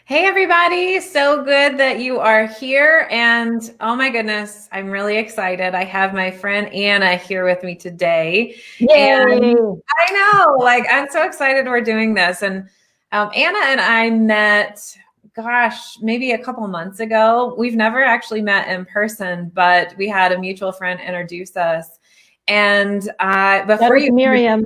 Hey, everybody. So good that you are here. And oh my goodness, I'm really excited. I have my friend Anna here with me today. Yay! And I know, I'm so excited we're doing this. And Anna and I met, gosh, maybe a couple months ago. We've never actually met in person, but we had a mutual friend introduce us. And That before was you Miriam.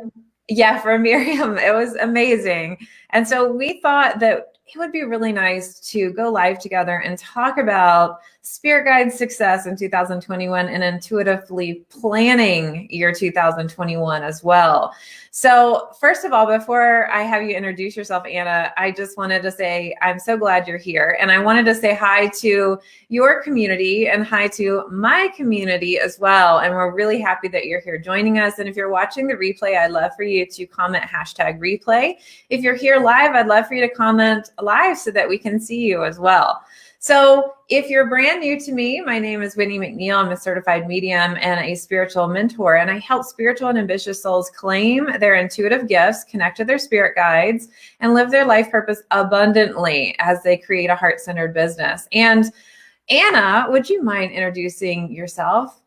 yeah, for Miriam, it was amazing. And so we thought that it would be really nice to go live together and talk about Spirit Guide success in 2021 and intuitively planning year 2021 as well. So, first of all, before I have you introduce yourself, Anna, I just wanted to say I'm so glad you're here. And I wanted to say hi to your community and hi to my community as well. And we're really happy that you're here joining us. And if you're watching the replay, I'd love for you to comment #replay. If you're here live, I'd love for you to comment live so that we can see you as well. So if you're brand new to me, my name is Whitney McNeill. I'm a certified medium and a spiritual mentor, and I help spiritual and ambitious souls claim their intuitive gifts, connect to their spirit guides, and live their life purpose abundantly as they create a heart-centered business. And Anna, would you mind introducing yourself?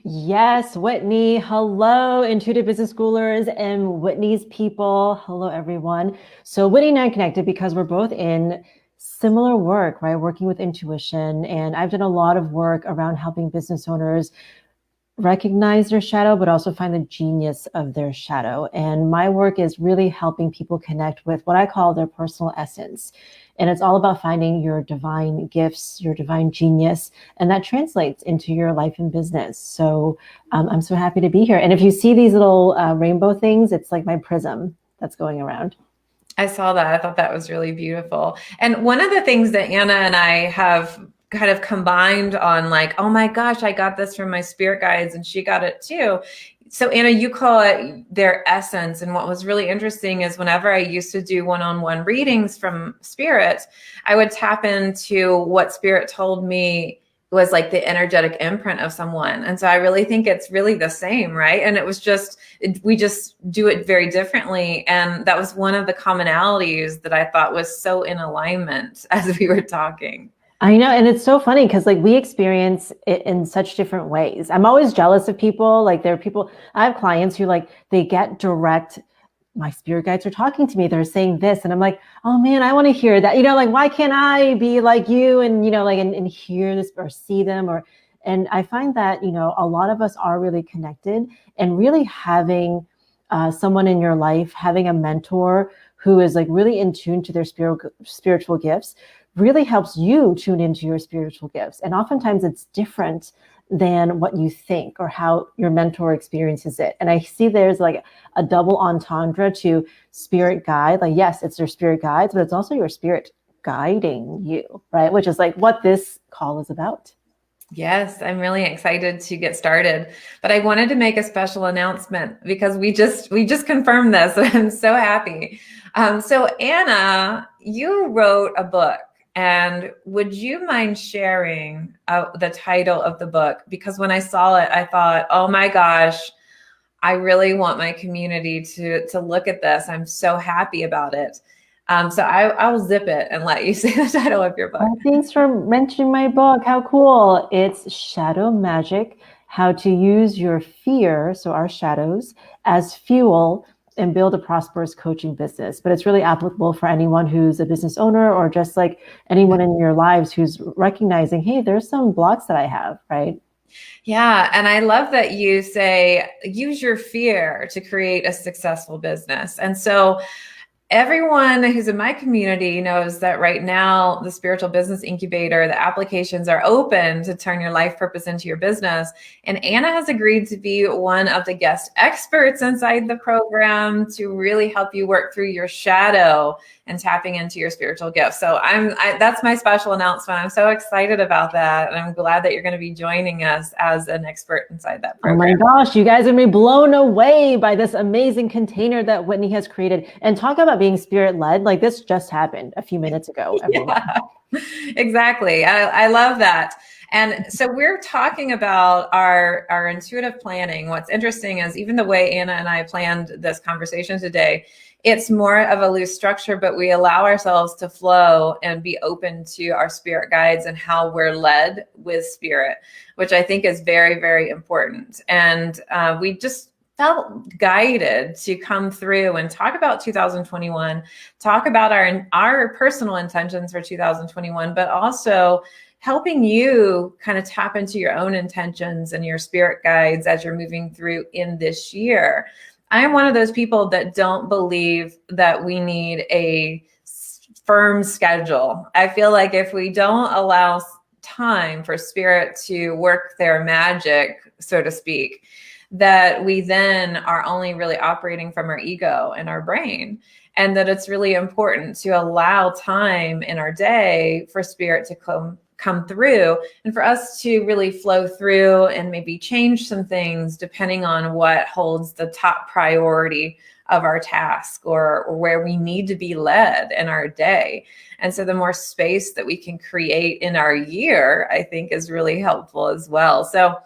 Yes, Whitney. Hello, Intuitive Business Schoolers and Whitney's people. Hello, everyone. So Whitney and I connected because we're both in similar work, right? Working with intuition. And I've done a lot of work around helping business owners recognize their shadow, but also find the genius of their shadow. And my work is really helping people connect with what I call their personal essence. And it's all about finding your divine gifts, your divine genius, and that translates into your life and business. So I'm so happy to be here. And if you see these little rainbow things, it's like my prism that's going around. I saw that. I thought that was really beautiful. And one of the things that Anna and I have kind of combined on, like, oh my gosh, I got this from my spirit guides and she got it too. So Anna, you call it their essence. And what was really interesting is whenever I used to do one-on-one readings from spirit, I would tap into what spirit told me was like the energetic imprint of someone. And so I really think it's really the same, right? And it was just, we just do it very differently. And that was one of the commonalities that I thought was so in alignment as we were talking. I know. And it's so funny because like we experience it in such different ways. I'm always jealous of people. Like there are people, I have clients who like, they get direct, my spirit guides are talking to me. They're saying this. And I'm like, oh man, I want to hear that. Like, why can't I be like you and, like, and hear this or see them and I find that, a lot of us are really connected and really having someone in your life, having a mentor who is like really in tune to their spiritual gifts really helps you tune into your spiritual gifts. And oftentimes it's different than what you think or how your mentor experiences it. And I see there's like a double entendre to spirit guide. Like, yes, it's your spirit guides, but it's also your spirit guiding you, right? Which is like what this call is about. Yes, I'm really excited to get started. But I wanted to make a special announcement because we just confirmed this. I'm so happy. So Anna, you wrote a book, and would you mind sharing the title of the book? Because when I saw it, I thought, oh my gosh, I really want my community to look at this. I'm so happy about it. So I'll zip it and let you say the title of your book. Oh, thanks for mentioning my book. How cool. It's Shadow Magic, How to Use Your Fear, so our shadows, as fuel and build a prosperous coaching business. But it's really applicable for anyone who's a business owner or just like anyone in your lives who's recognizing, hey, there's some blocks that I have, right? Yeah. And I love that you say use your fear to create a successful business. And so everyone who's in my community knows that right now, the Spiritual Business Incubator, the applications are open to turn your life purpose into your business. And Anna has agreed to be one of the guest experts inside the program to really help you work through your shadow and tapping into your spiritual gifts. So that's my special announcement. I'm so excited about that. And I'm glad that you're going to be joining us as an expert inside that Oh my program. gosh, you guys are going to be blown away by this amazing container that Whitney has created. And talk about being spirit led. Like this just happened a few minutes ago, everyone. Yeah. Exactly. I love that. And so we're talking about our intuitive planning. What's interesting is even the way Anna and I planned this conversation today, it's more of a loose structure, but we allow ourselves to flow and be open to our spirit guides and how we're led with spirit, which I think is very, very important. And we just felt guided to come through and talk about 2021, talk about our personal intentions for 2021, but also helping you kind of tap into your own intentions and your spirit guides as you're moving through in this year. I am one of those people that don't believe that we need a firm schedule. I feel like if we don't allow time for spirit to work their magic, so to speak, that we then are only really operating from our ego and our brain, and that it's really important to allow time in our day for spirit to come through and for us to really flow through and maybe change some things depending on what holds the top priority of our task or where we need to be led in our day. And so the more space that we can create in our year, I think is really helpful as well. So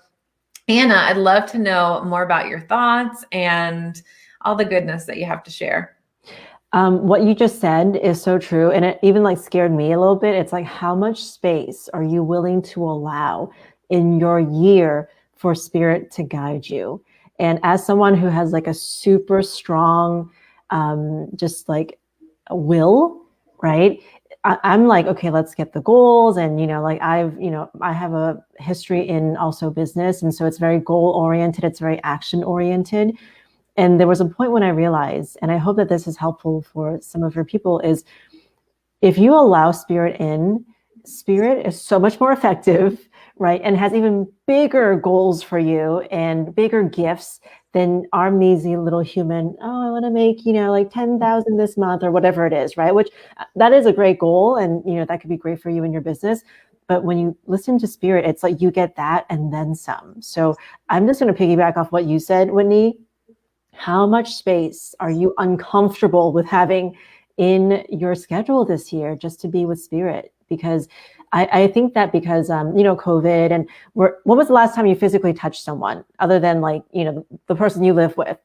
Anna, I'd love to know more about your thoughts and all the goodness that you have to share. What you just said is so true. And it even like scared me a little bit. It's like, how much space are you willing to allow in your year for spirit to guide you? And as someone who has like a super strong, just like a will, right? I'm like, okay, let's get the goals. And, like I have a history in also business. And so it's very goal oriented. It's very action oriented. And there was a point when I realized, and I hope that this is helpful for some of your people, is if you allow spirit in, spirit is so much more effective, right? And has even bigger goals for you and bigger gifts than our measly little human, oh, I want to make, like 10,000 this month or whatever it is, right? Which that is a great goal. And, that could be great for you in your business. But when you listen to spirit, it's like you get that and then some. So I'm just going to piggyback off what you said, Whitney. How much space are you uncomfortable with having in your schedule this year just to be with spirit? Because I think that because, COVID and what was the last time you physically touched someone other than like, the person you live with?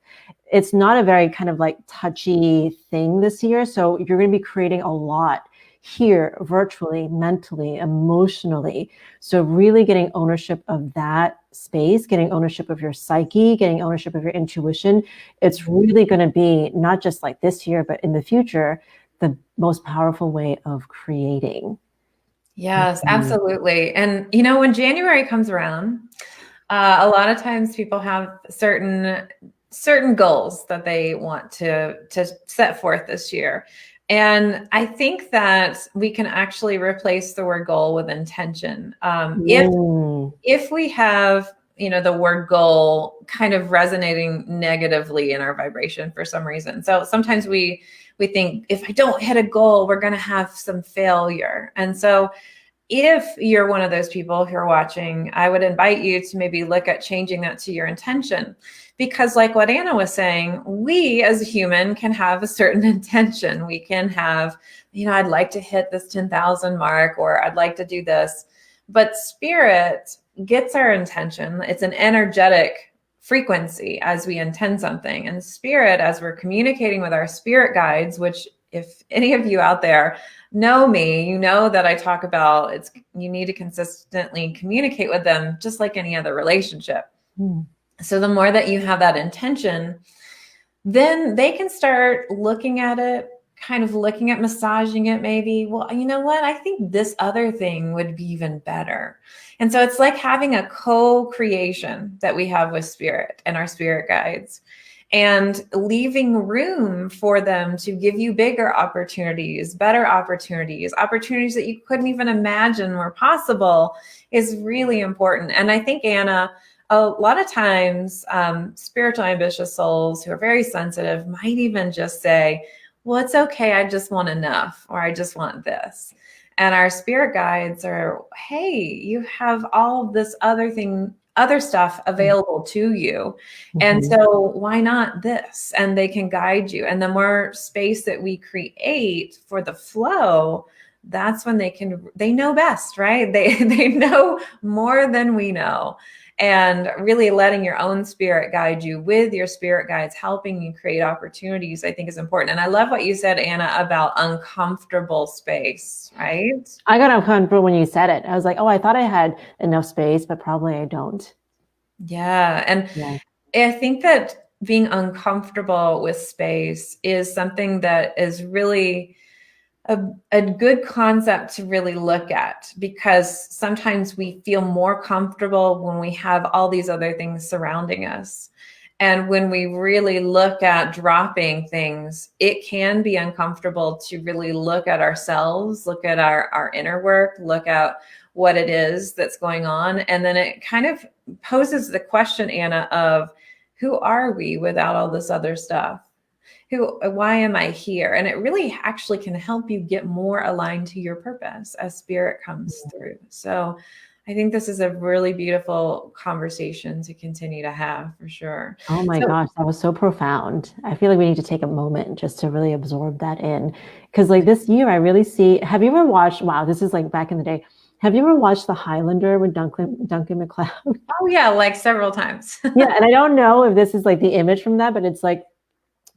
It's not a very kind of like touchy thing this year. So you're going to be creating a lot here, virtually, mentally, emotionally. So really getting ownership of that space, getting ownership of your psyche, getting ownership of your intuition. It's really going to be not just like this year, but in the future, the most powerful way of creating. Yes, absolutely. And, when January comes around, a lot of times people have certain goals that they want to set forth this year. And I think that we can actually replace the word goal with intention. If we have, the word goal kind of resonating negatively in our vibration for some reason. So sometimes we think if I don't hit a goal, we're going to have some failure. And so if you're one of those people who are watching, I would invite you to maybe look at changing that to your intention. Because like what Anna was saying, we as a human can have a certain intention. We can have, I'd like to hit this 10,000 mark, or I'd like to do this. But spirit gets our intention. It's an energetic frequency as we intend something. And spirit, as we're communicating with our spirit guides, which if any of you out there know me, you know that I talk about you need to consistently communicate with them just like any other relationship. So the more that you have that intention, then they can start looking at it, kind of looking at massaging it maybe. Well, you know what? I think this other thing would be even better. And so it's like having a co-creation that we have with spirit and our spirit guides, and leaving room for them to give you bigger opportunities, better opportunities that you couldn't even imagine were possible is really important. And I think, Anna, a lot of times spiritual ambitious souls who are very sensitive might even just say, well, it's okay, I just want enough, or I just want this. And our spirit guides are, hey, you have all this other stuff available to you. And so why not this? And they can guide you. And the more space that we create for the flow, that's when they know best, right? They know more than we know. And really letting your own spirit guide you with your spirit guides, helping you create opportunities, I think is important. And I love what you said, Anna, about uncomfortable space, right? I got uncomfortable when you said it. I was like, oh, I thought I had enough space, but probably I don't. Yeah. And Yeah. I think that being uncomfortable with space is something that is really a good concept to really look at, because sometimes we feel more comfortable when we have all these other things surrounding us. And when we really look at dropping things, it can be uncomfortable to really look at ourselves, look at our inner work, look at what it is that's going on. And then it kind of poses the question, Anna, of who are we without all this other stuff? Why am I here? And it really actually can help you get more aligned to your purpose as spirit comes through. So I think this is a really beautiful conversation to continue to have, for sure. Oh my gosh, that was so profound. I feel like we need to take a moment just to really absorb that in. Because like this year, I really see, have you ever watched, wow, this is like back in the day. Have you ever watched The Highlander with Duncan McLeod? Oh yeah, like several times. Yeah, and I don't know if this is like the image from that, but it's like,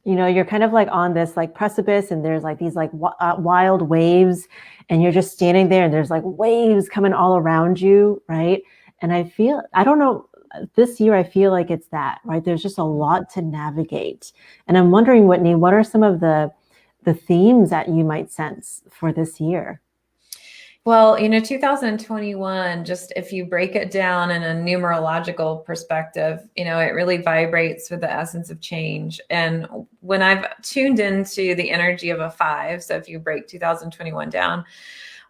you know, you're kind of like on this like precipice, and there's like these like wild waves, and you're just standing there, and there's like waves coming all around you, right? And I don't know, this year I feel like it's that, right? There's just a lot to navigate. And I'm wondering, Whitney, what are some of the themes that you might sense for this year? Well, 2021, just if you break it down in a numerological perspective, it really vibrates with the essence of change. And when I've tuned into the energy of a 5, so if you break 2021 down,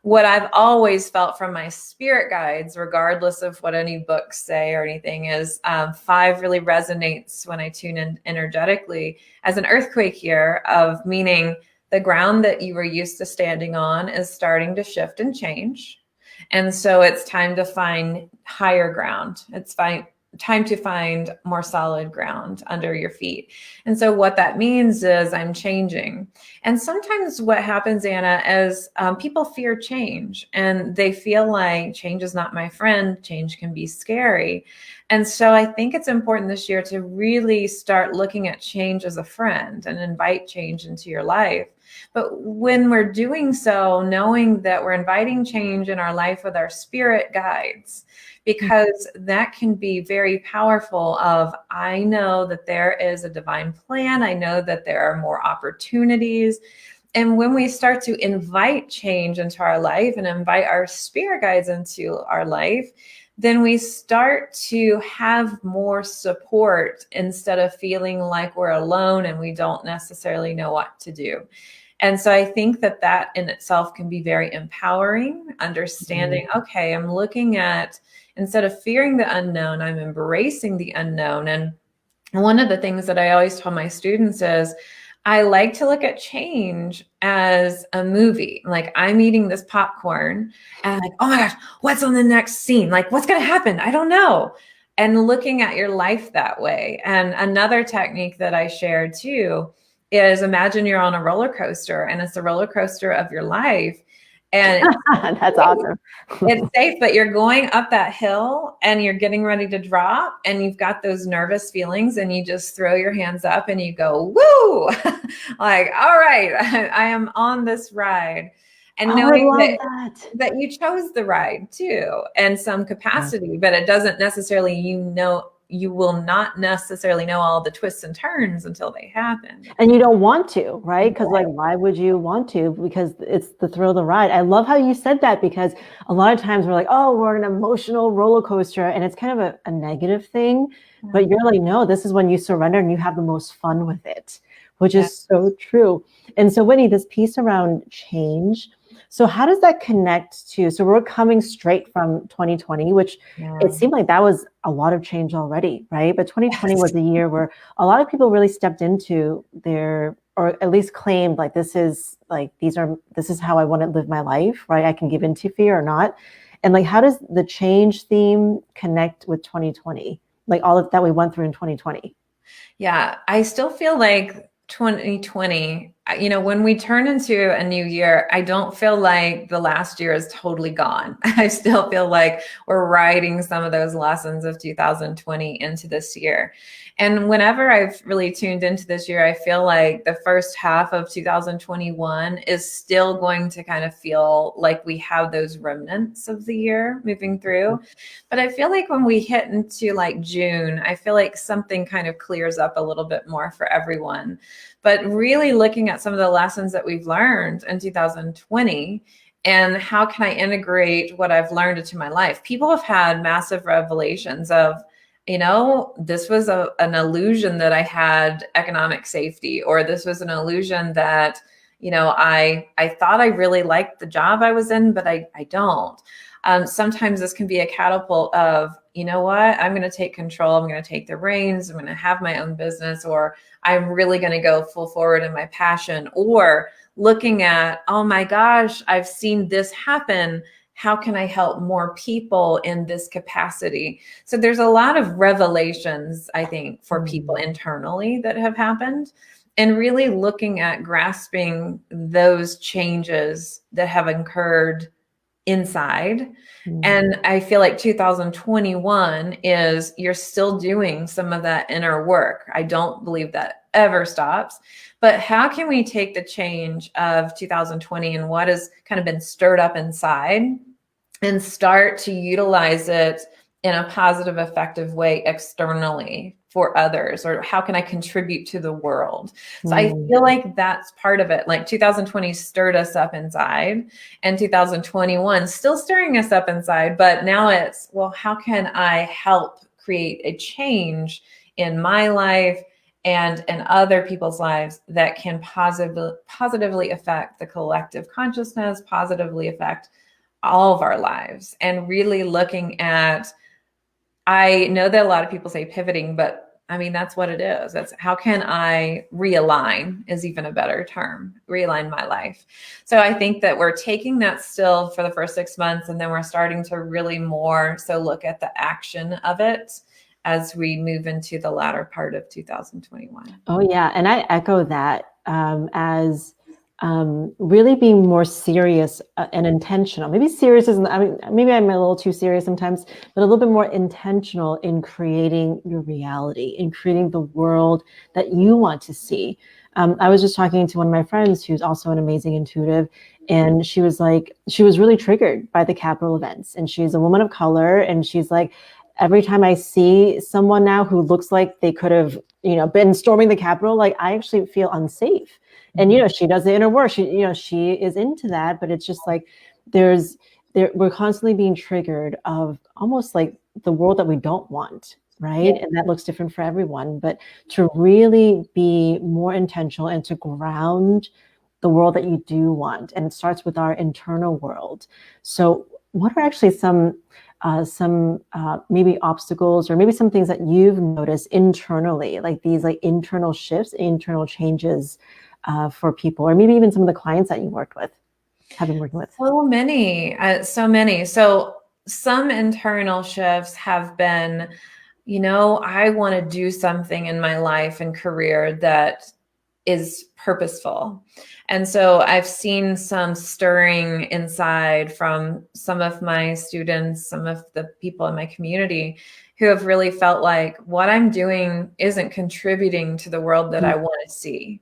what I've always felt from my spirit guides, regardless of what any books say or anything, is 5 really resonates when I tune in energetically as an earthquake year, of meaning the ground that you were used to standing on is starting to shift and change. And so it's time to find higher ground. It's time to find more solid ground under your feet. And so what that means is I'm changing. And sometimes what happens, Anna, is people fear change, and they feel like change is not my friend. Change can be scary. And so I think it's important this year to really start looking at change as a friend and invite change into your life. But when we're doing so, knowing that we're inviting change in our life with our spirit guides, because that can be very powerful of, I know that there is a divine plan. I know that there are more opportunities. And when we start to invite change into our life and invite our spirit guides into our life, then we start to have more support instead of feeling like we're alone and we don't necessarily know what to do. And so I think that that in itself can be very empowering, understanding, okay, I'm looking at, instead of fearing the unknown, I'm embracing the unknown. And one of the things that I always tell my students is, I like to look at change as a movie. Like, I'm eating this popcorn and I'm like, oh my gosh, what's on the next scene? Like, what's going to happen? I don't know. And looking at your life that way. And another technique that I shared too is, imagine you're on a roller coaster, and it's a roller coaster of your life. And that's awesome. It's safe, but you're going up that hill and you're getting ready to drop, and you've got those nervous feelings, and you just throw your hands up and you go, woo, like, all right, I am on this ride. And knowing that you chose the ride too, in some capacity, but it doesn't necessarily, you will not necessarily know all the twists and turns until they happen. And you don't want to, right? Because like, why would you want to? Because it's the thrill of the ride. I love how you said that, because a lot of times we're like, oh, we're an emotional roller coaster, and it's kind of a negative thing. But you're like, no, this is when you surrender and you have the most fun with it, which is so true. And so, Whitney, this piece around change, so how does that connect to, so we're coming straight from 2020, which it seemed like that was a lot of change already, right? But 2020 was a year where a lot of people really stepped into their, or at least claimed like, this is how I want to live my life, right? I can give into fear or not. And like, how does the change theme connect with 2020? Like all of that we went through in 2020? Yeah, I still feel like 2020 when we turn into a new year, I don't feel like the last year is totally gone. I still feel like we're riding some of those lessons of 2020 into this year. And whenever I've really tuned into this year, I feel like the first half of 2021 is still going to kind of feel like we have those remnants of the year moving through. But I feel like when we hit into like June, I feel like something kind of clears up a little bit more for everyone. But really looking at some of the lessons that we've learned in 2020 and how can I integrate what I've learned into my life? People have had massive revelations of, this was an illusion that I had economic safety, or this was an illusion that, I thought I really liked the job I was in, but I don't. Sometimes this can be a catapult of, you know what, I'm going to take control. I'm going to take the reins. I'm going to have my own business, or I'm really going to go full forward in my passion, or looking at, oh my gosh, I've seen this happen. How can I help more people in this capacity? So there's a lot of revelations, I think, for people internally that have happened, and really looking at grasping those changes that have occurred inside. And I feel like 2021 is you're still doing some of that inner work. I don't believe that ever stops. But how can we take the change of 2020 and what has kind of been stirred up inside and start to utilize it in a positive, effective way externally for others? Or how can I contribute to the world? So I feel like that's part of it. Like 2020 stirred us up inside, and 2021 still stirring us up inside. But now it's, well, how can I help create a change in my life and in other people's lives that can positively affect the collective consciousness, positively affect all of our lives? And really looking at, I know that a lot of people say pivoting, but I mean, that's what it is. That's how can I realign is even a better term, realign my life. So I think that we're taking that still for the first 6 months, and then we're starting to really more so look at the action of it as we move into the latter part of 2021. Oh yeah. And I echo that as really being more serious and intentional. Maybe serious isn't, maybe I'm a little too serious sometimes, but a little bit more intentional in creating your reality, in creating the world that you want to see. I was just talking to one of my friends who's also an amazing intuitive, and she was like, she was really triggered by the Capitol events, and she's a woman of color, and she's like, every time I see someone now who looks like they could have, been storming the Capitol, like I actually feel unsafe. And, she does the inner work. She is into that, but it's just like, we're constantly being triggered of almost like the world that we don't want. Right. Yeah. And that looks different for everyone, but to really be more intentional and to ground the world that you do want. And it starts with our internal world. So what are actually some maybe obstacles, or maybe some things that you've noticed internally, like these like internal shifts, internal changes for people, or maybe even some of the clients that you have been working with? So many. So some internal shifts have been, I want to do something in my life and career that is purposeful. And so I've seen some stirring inside from some of my students, some of the people in my community who have really felt like what I'm doing isn't contributing to the world that I want to see.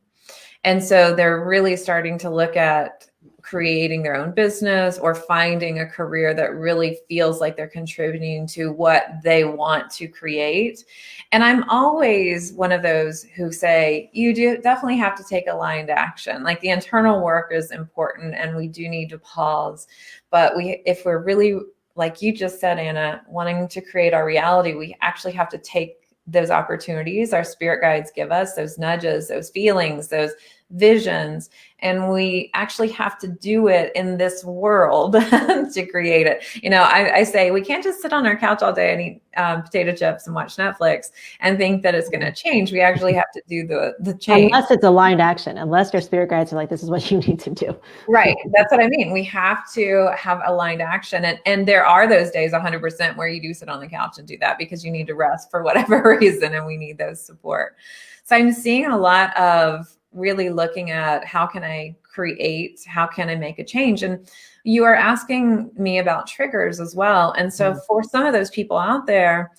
And so they're really starting to look at creating their own business or finding a career that really feels like they're contributing to what they want to create. And I'm always one of those who say, you do definitely have to take aligned action. Like the internal work is important and we do need to pause. But if we're really, like you just said, Anna, wanting to create our reality, we actually have to take those opportunities our spirit guides give us, those nudges, those feelings, those visions, and we actually have to do it in this world to create it. I say we can't just sit on our couch all day and eat potato chips and watch Netflix and think that it's going to change. We actually have to do the change. Unless it's aligned action, unless your spirit guides are like, this is what you need to do. Right. That's what I mean. We have to have aligned action. And there are those days 100% where you do sit on the couch and do that because you need to rest for whatever reason, and we need those support. So I'm seeing a lot of really looking at how can I create, how can I make a change? And you are asking me about triggers as well. And so for some of those people out there,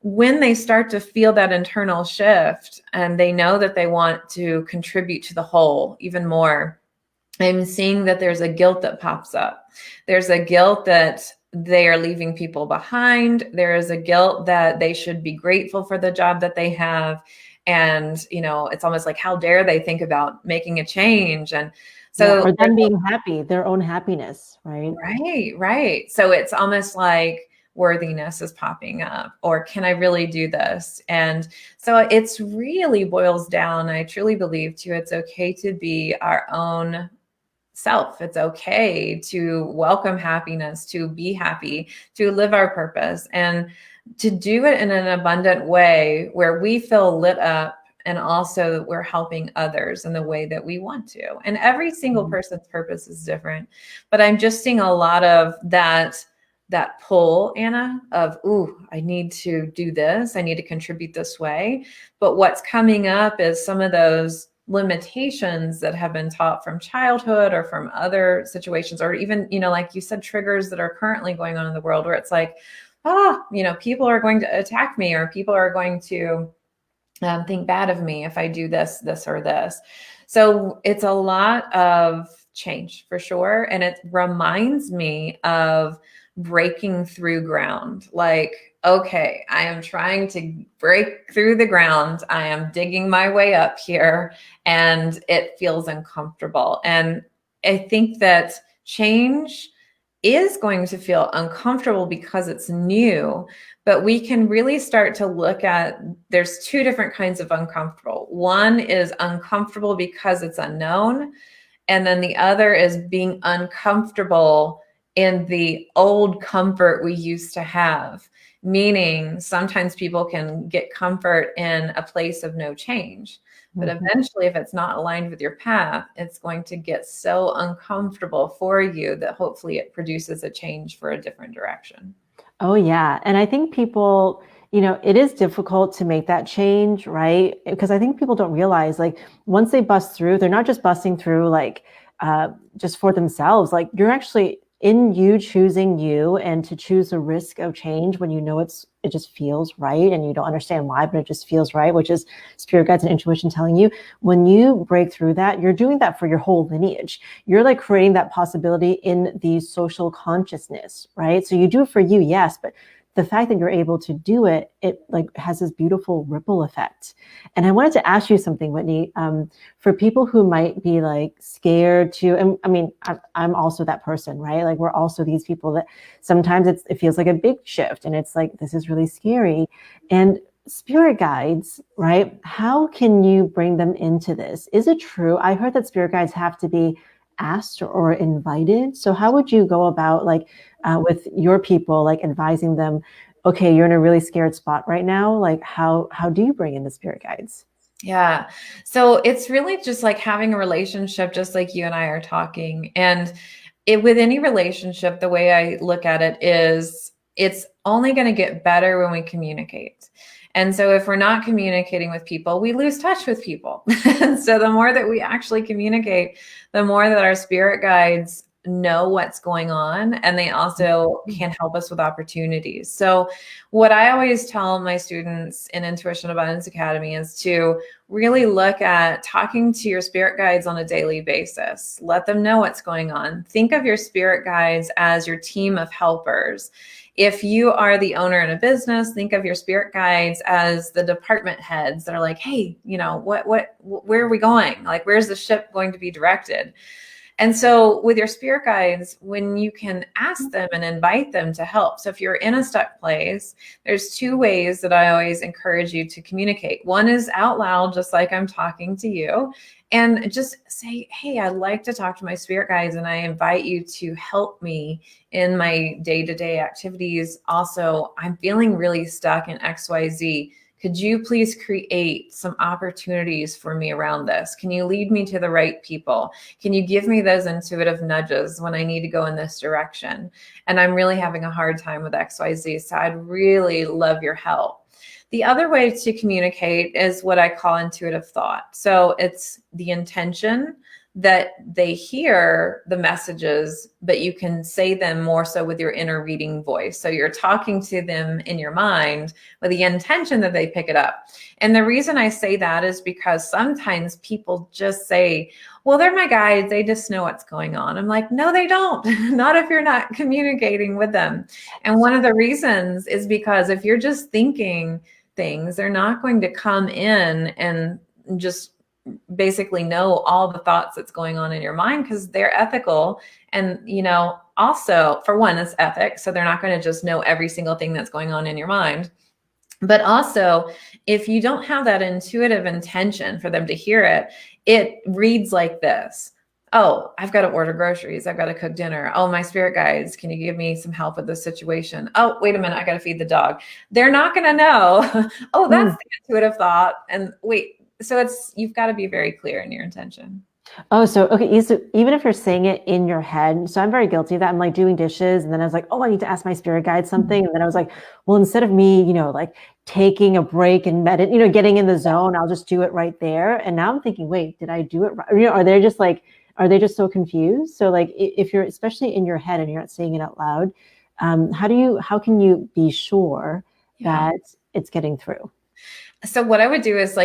when they start to feel that internal shift and they know that they want to contribute to the whole even more, I'm seeing that there's a guilt that pops up. There's a guilt that they are leaving people behind. There is a guilt that they should be grateful for the job that they have. And, you know, it's almost like, how dare they think about making a change? And so, or them being happy, their own happiness, right? Right. So it's almost like worthiness is popping up, or can I really do this? And so it's really boils down, I truly believe, to it's okay to be our own self. It's okay to welcome happiness, to be happy, to live our purpose, and to do it in an abundant way where we feel lit up, and also we're helping others in the way that we want to. And every single person's purpose is different, but I'm just seeing a lot of that pull, Anna, of, ooh, I need to do this. I need to contribute this way. But what's coming up is some of those limitations that have been taught from childhood or from other situations, or even, you know, like you said, triggers that are currently going on in the world where it's like, you know, people are going to attack me, or people are going to think bad of me if I do this, or this. So it's a lot of change for sure. And it reminds me of breaking through ground. Like, okay, I am trying to break through the ground. I am digging my way up here, and it feels uncomfortable. And I think that change is going to feel uncomfortable because it's new, but we can really start to look at, there's two different kinds of uncomfortable. One is uncomfortable because it's unknown. And then the other is being uncomfortable in the old comfort we used to have. Meaning sometimes people can get comfort in a place of no change. But eventually, if it's not aligned with your path, it's going to get so uncomfortable for you that hopefully it produces a change for a different direction. Oh, yeah. And I think people, you know, it is difficult to make that change, right? Because I think people don't realize, like, once they bust through, they're not just busting through, like, just for themselves. Like, you're actually in you choosing you, and to choose the risk of change when you know it just feels right and you don't understand why, but it just feels right, which is spirit guides and intuition telling you. When you break through that, you're doing that for your whole lineage. You're like creating that possibility in the social consciousness, right? So you do it for you, yes, but the fact that you're able to do it, it like has this beautiful ripple effect. And I wanted to ask you something, Whitney, for people who might be like scared to, and I mean, I'm also that person, right? Like, we're also these people that sometimes it feels like a big shift, and it's like, this is really scary. And spirit guides, right? How can you bring them into this? Is it true? I heard that spirit guides have to be asked or invited. So how would you go about, like, with your people, like advising them, okay, you're in a really scared spot right now. Like, how do you bring in the spirit guides? Yeah. So it's really just like having a relationship, just like you and I are talking. And with any relationship, the way I look at it is it's only going to get better when we communicate. And so if we're not communicating with people, we lose touch with people. And so the more that we actually communicate, the more that our spirit guides know what's going on, and they also can help us with opportunities. So what I always tell my students in Intuition Abundance Academy is to really look at talking to your spirit guides on a daily basis. Let them know what's going on. Think of your spirit guides as your team of helpers. If you are the owner in a business, think of your spirit guides as the department heads that are like, hey, you know, where are we going? Like, where's the ship going to be directed? And so with your spirit guides, when you can ask them and invite them to help. So if you're in a stuck place, there's two ways that I always encourage you to communicate. One is out loud, just like I'm talking to you, and just say, hey, I'd like to talk to my spirit guides, and I invite you to help me in my day-to-day activities. Also, I'm feeling really stuck in XYZ. Could you please create some opportunities for me around this? Can you lead me to the right people? Can you give me those intuitive nudges when I need to go in this direction? And I'm really having a hard time with XYZ, so I'd really love your help. The other way to communicate is what I call intuitive thought. So it's the intention that they hear the messages, but you can say them more so with your inner reading voice. So you're talking to them in your mind with the intention that they pick it up. And the reason I say that is because sometimes people just say, well, they're my guides, they just know what's going on. I'm like, no, they don't. Not if you're not communicating with them. And one of the reasons is because if you're just thinking things, they're not going to come in and just basically know all the thoughts that's going on in your mind, because they're ethical. And, also, for one, it's ethics. So they're not going to just know every single thing that's going on in your mind. But also, if you don't have that intuitive intention for them to hear it, it reads like this. Oh, I've got to order groceries. I've got to cook dinner. Oh, my spirit guides, can you give me some help with this situation? Oh, wait a minute, I got to feed the dog. They're not going to know. Oh, that's the intuitive thought. And wait, so you've got to be very clear in your intention. Oh, so, okay. So even if you're saying it in your head, so I'm very guilty of that. I'm like doing dishes and then I was like, oh, I need to ask my spirit guide something. And then I was like, well, instead of me, like taking a break and getting in the zone, I'll just do it right there. And now I'm thinking, wait, did I do it right? Are they just so confused? So like, if you're especially in your head and you're not saying it out loud, how can you be sure that it's getting through? So what I would do is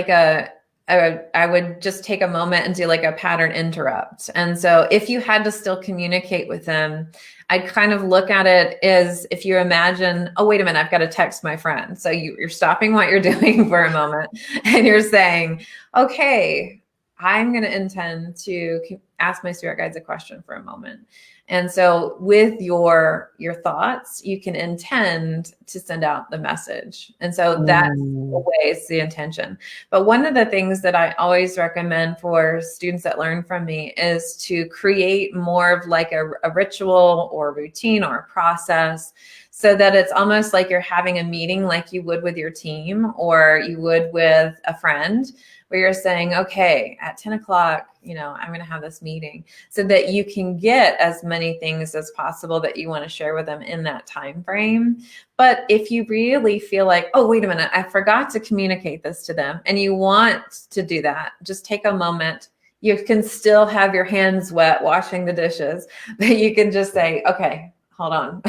I would just take a moment and do like a pattern interrupt. And so if you had to still communicate with them, I'd kind of look at it as if you imagine, oh, wait a minute, I've got to text my friend. So you're stopping what you're doing for a moment and you're saying, okay, I'm going to intend to ask my spirit guides a question for a moment. And so with your thoughts, you can intend to send out the message. And so that's the way, it's the intention. But one of the things that I always recommend for students that learn from me is to create more of like a ritual or a routine or a process, so that it's almost like you're having a meeting like you would with your team or you would with a friend, where you're saying, okay, at 10 o'clock, I'm going to have this meeting, so that you can get as many things as possible that you want to share with them in that time frame. But if you really feel like, oh, wait a minute, I forgot to communicate this to them, and you want to do that, just take a moment. You can still have your hands wet washing the dishes, but you can just say, okay, hold on,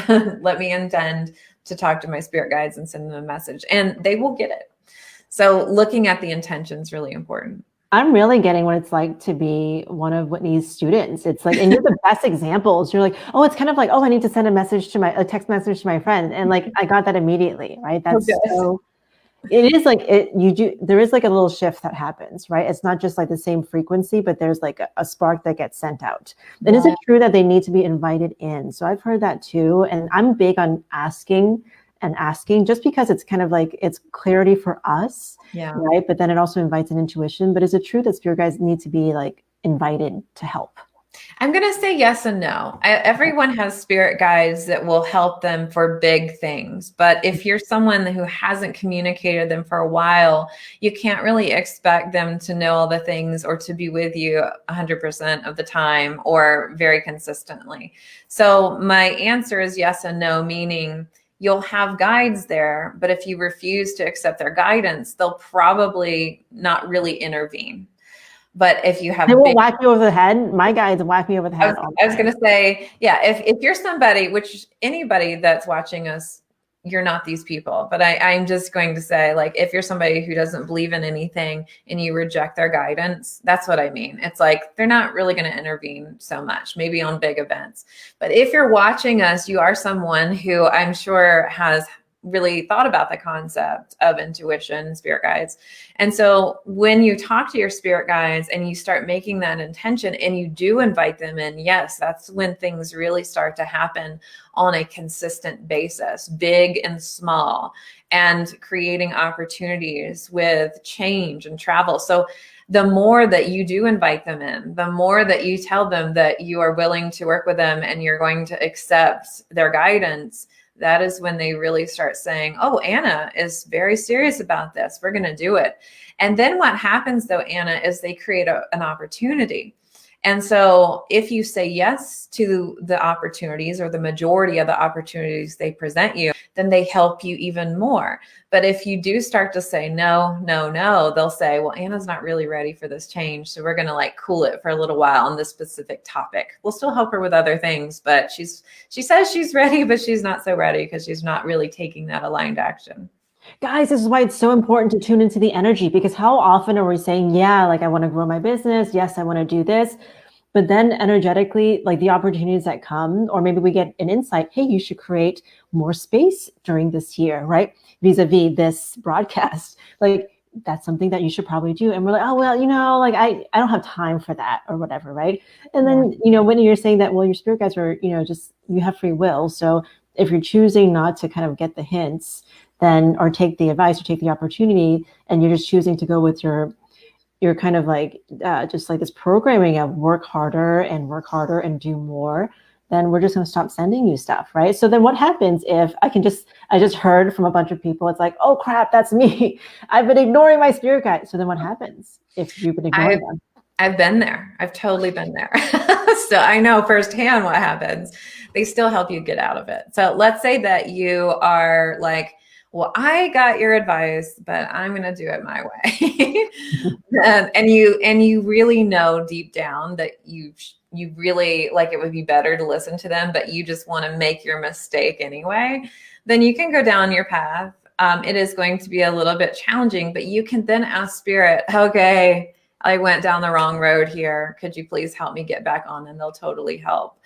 let me intend to talk to my spirit guides and send them a message, and they will get it. So looking at the intention is really important. I'm really getting what it's like to be one of Whitney's students. It's like, and you're the best examples. You're like, oh, it's kind of like, oh, I need to send a text message to my friend. And like, I got that immediately, right? That's so, it is like, there is like a little shift that happens, right? It's not just like the same frequency, but there's like a spark that gets sent out. And is it true that they need to be invited in? So I've heard that too. And I'm big on asking just because it's kind of like, it's clarity for us, right? But then it also invites an intuition. But is it true that spirit guides need to be like invited to help? I'm going to say yes and no. Everyone has spirit guides that will help them for big things. But if you're someone who hasn't communicated them for a while, you can't really expect them to know all the things or to be with you 100% of the time or very consistently. So my answer is yes and no, meaning you'll have guides there, but if you refuse to accept their guidance, they'll probably not really intervene. But if you have, they will whack you over the head. My guides whack me over the head. I was going to say, yeah, if you're somebody, which anybody that's watching us, you're not these people, but I'm just going to say, like, if you're somebody who doesn't believe in anything and you reject their guidance, that's what I mean. It's like, they're not really going to intervene so much, maybe on big events. But if you're watching us, you are someone who I'm sure has really thought about the concept of intuition, spirit guides. And so when you talk to your spirit guides and you start making that intention and you do invite them in, yes, that's when things really start to happen on a consistent basis, big and small, and creating opportunities with change and travel. So the more that you do invite them in, the more that you tell them that you are willing to work with them and you're going to accept their guidance, that is when they really start saying, oh, Anna is very serious about this. We're going to do it. And then what happens though, Anna, is they create an opportunity. And so if you say yes to the opportunities or the majority of the opportunities they present you, then they help you even more. But if you do start to say no, no, no, they'll say, well, Anna's not really ready for this change. So we're going to like cool it for a little while on this specific topic. We'll still help her with other things, but she says she's ready, but she's not so ready because she's not really taking that aligned action. Guys, this is why it's so important to tune into the energy, because how often are we saying, yeah, like I want to grow my business. Yes, I want to do this. But then energetically, like the opportunities that come, or maybe we get an insight, hey, you should create more space during this year, right? Vis-a-vis this broadcast, like that's something that you should probably do. And we're like, oh, well, like I don't have time for that or whatever, right? And then, when you're saying that, well, your spirit guides are, just, you have free will. So if you're choosing not to kind of get the hints, then, or take the advice or take the opportunity, and you're just choosing to go with your kind of like just like this programming of work harder and do more, then we're just going to stop sending you stuff, right? So then what happens if I just heard from a bunch of people, it's like, oh crap, that's me. I've been ignoring my spirit guide. So then what happens if you've been ignoring them? I've been there. I've totally been there. So I know firsthand what happens. They still help you get out of it. So let's say that you are like, well, I got your advice, but I'm going to do it my way. and you really know deep down that you really like, it would be better to listen to them, but you just want to make your mistake anyway. Then you can go down your path. It is going to be a little bit challenging, but you can then ask spirit, okay, I went down the wrong road here. Could you please help me get back on? And they'll totally help.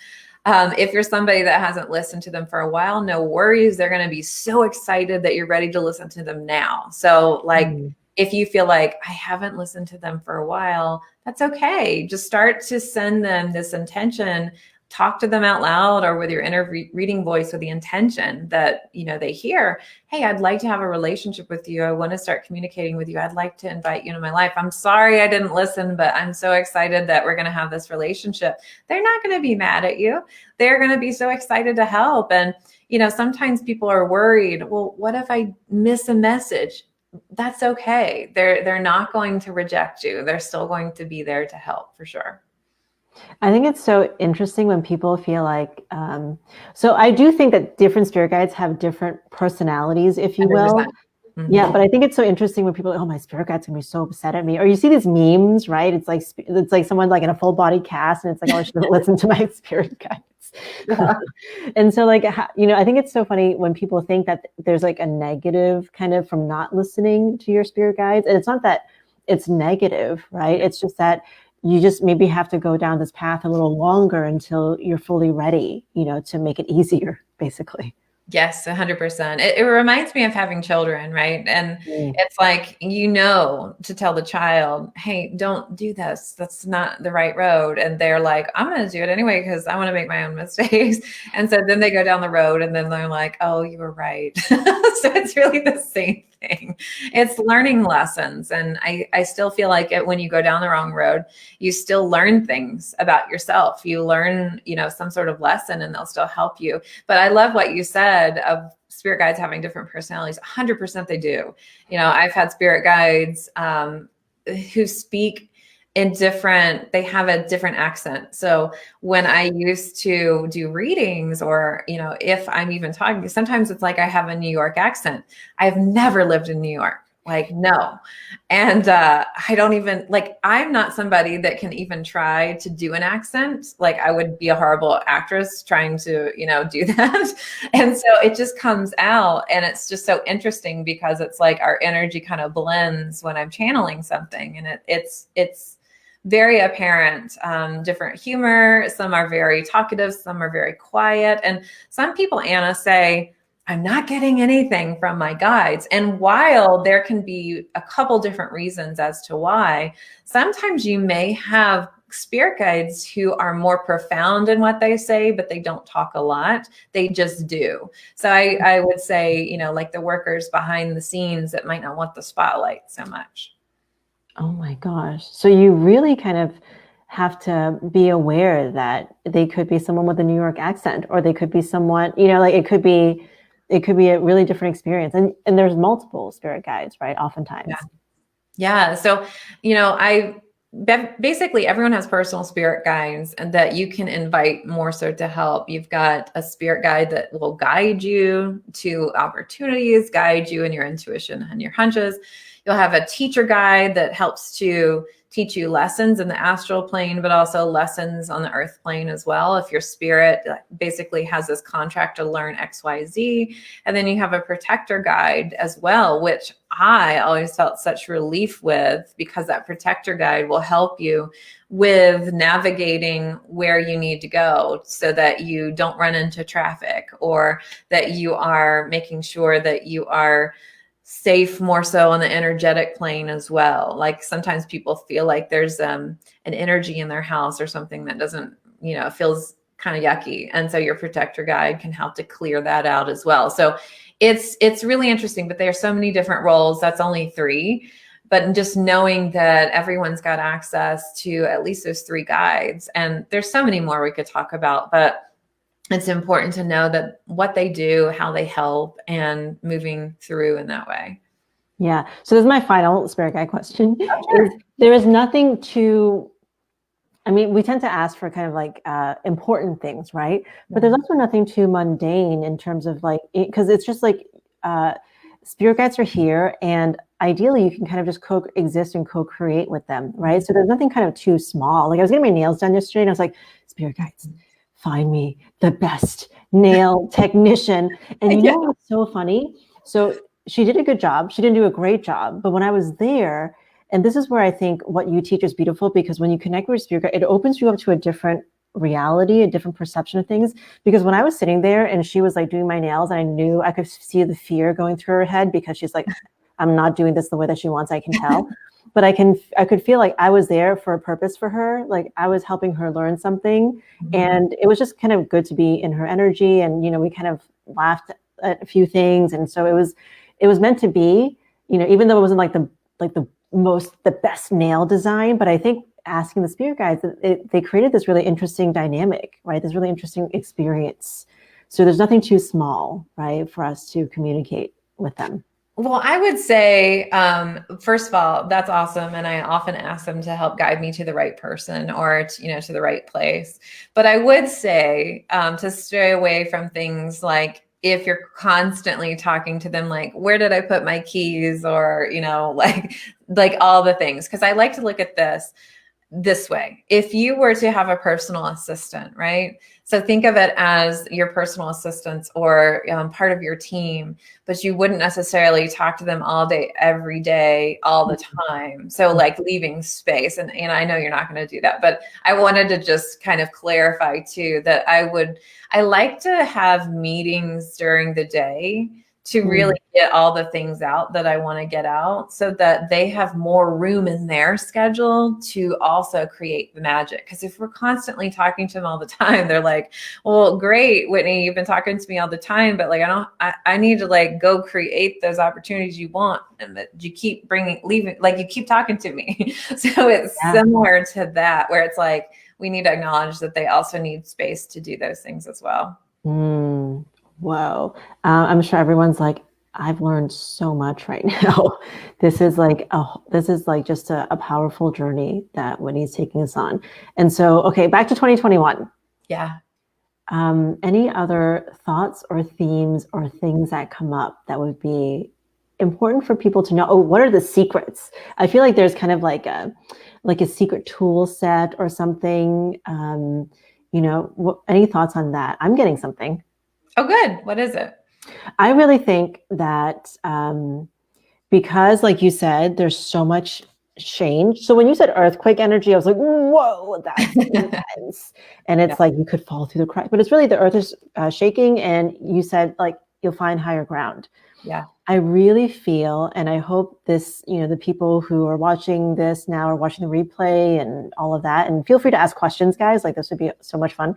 If you're somebody that hasn't listened to them for a while, no worries. They're going to be so excited that you're ready to listen to them now. So like, if you feel like I haven't listened to them for a while, that's okay. Just start to send them this intention, talk to them out loud or with your inner reading voice with the intention that, they hear, hey, I'd like to have a relationship with you. I want to start communicating with you. I'd like to invite you into my life. I'm sorry I didn't listen, but I'm so excited that we're going to have this relationship. They're not going to be mad at you. They're going to be so excited to help. And, sometimes people are worried, well, what if I miss a message? That's okay. They're not going to reject you. They're still going to be there to help for sure. I think it's so interesting when people feel like, so I do think that different spirit guides have different personalities, if you will. 100%. Mm-hmm. Yeah, but I think it's so interesting when people are like, oh, my spirit guide's gonna be so upset at me. Or you see these memes, right? It's like someone like in a full body cast, and it's like, oh, I should listen to my spirit guides. Yeah. And so like, I think it's so funny when people think that there's like a negative kind of from not listening to your spirit guides. And it's not that it's negative, right? It's just that you just maybe have to go down this path a little longer until you're fully ready, to make it easier, basically. Yes, 100%. It reminds me of having children, right? And it's like, to tell the child, hey, don't do this. That's not the right road. And they're like, I'm going to do it anyway because I want to make my own mistakes. And so then they go down the road and then they're like, oh, you were right. So it's really the same thing. It's learning lessons. And I still feel like when you go down the wrong road, you still learn things about yourself. You learn, some sort of lesson, and they'll still help you. But I love what you said of spirit guides having different personalities. 100% they do. I've had spirit guides who speak they have a different accent. So when I used to do readings or, if I'm even talking, sometimes it's like I have a New York accent. I've never lived in New York. Like, no. And I don't even I'm not somebody that can even try to do an accent. Like I would be a horrible actress trying to, do that. And so it just comes out, and it's just so interesting because it's like our energy kind of blends when I'm channeling something, and it's very apparent, different humor. Some are very talkative, some are very quiet. And some people, Anna, say, I'm not getting anything from my guides. And while there can be a couple different reasons as to why, sometimes you may have spirit guides who are more profound in what they say, but they don't talk a lot. They just do. So I would say, like the workers behind the scenes that might not want the spotlight so much. Oh my gosh. So you really kind of have to be aware that they could be someone with a New York accent, or they could be someone, it could be a really different experience. And there's multiple spirit guides, right? Oftentimes. Yeah. So, basically everyone has personal spirit guides and that you can invite more so to help. You've got a spirit guide that will guide you to opportunities, guide you in your intuition and your hunches. You'll have a teacher guide that helps to teach you lessons in the astral plane, but also lessons on the earth plane as well. If your spirit basically has this contract to learn XYZ, and then you have a protector guide as well, which I always felt such relief with, because that protector guide will help you with navigating where you need to go so that you don't run into traffic, or that you are making sure that you are safe more so on the energetic plane as well. Like sometimes people feel like there's an energy in their house or something that doesn't, feels kind of yucky. And so your protector guide can help to clear that out as well. So it's really interesting, but there are so many different roles. That's only 3. But just knowing that everyone's got access to at least those 3 guides, and there's so many more we could talk about, but it's important to know that what they do, how they help, and moving through in that way. Yeah. So this is my final spirit guide question. Oh, sure. There is nothing to, I mean, we tend to ask for kind of like important things, right? But there's also nothing too mundane in terms of like, because it's just like spirit guides are here, and ideally you can kind of just coexist and co-create with them, right? So there's nothing kind of too small. Like I was getting my nails done yesterday, and I was like, spirit guides, find me the best nail technician. And you know what's so funny? So she did a good job. She didn't do a great job. But when I was there, and this is where I think what you teach is beautiful, because when you connect with your spirit guide, it opens you up to a different reality, a different perception of things. Because when I was sitting there and she was like doing my nails, and I knew I could see the fear going through her head, because she's like, I'm not doing this the way that she wants, I can tell. But I could feel like I was there for a purpose for her. Like I was helping her learn something. And it was just kind of good to be in her energy. And, we kind of laughed at a few things. And so it was meant to be, even though it wasn't like the best nail design, but I think asking the spirit guides, they created this really interesting dynamic, right? This really interesting experience. So there's nothing too small, right, for us to communicate with them. Well, I would say, first of all, that's awesome. And I often ask them to help guide me to the right person, or, to the right place. But I would say to stay away from things like, if you're constantly talking to them, like, where did I put my keys? Or, like all the things. Because I like to look at this way. If you were to have a personal assistant, right? So think of it as your personal assistants, or part of your team, but you wouldn't necessarily talk to them all day, every day, all the time. So like leaving space, and I know you're not going to do that, but I wanted to just kind of clarify too, that I like to have meetings during the day to really get all the things out that I want to get out, so that they have more room in their schedule to also create the magic. Because if we're constantly talking to them all the time, they're like, well, great, Whitney, you've been talking to me all the time, but like, I need to like go create those opportunities you want, and that you keep leaving, like you keep talking to me. So it's similar to that, where it's like, we need to acknowledge that they also need space to do those things as well. Whoa. I'm sure everyone's like, I've learned so much right now. This is like just a powerful journey that Whitney's taking us on. And so, okay, back to 2021. Yeah. Any other thoughts or themes or things that come up that would be important for people to know? Oh, what are the secrets? I feel like there's kind of like a secret tool set or something. Any thoughts on that? I'm getting something. Oh, good. What is it? I really think that because, like you said, there's so much change. So when you said earthquake energy, I was like, whoa, that's intense. And it's like you could fall through the crack. But it's really the earth is shaking. And you said, like, you'll find higher ground. Yeah. I really feel, and I hope this, the people who are watching this now are watching the replay and all of that. And feel free to ask questions, guys. Like, this would be so much fun.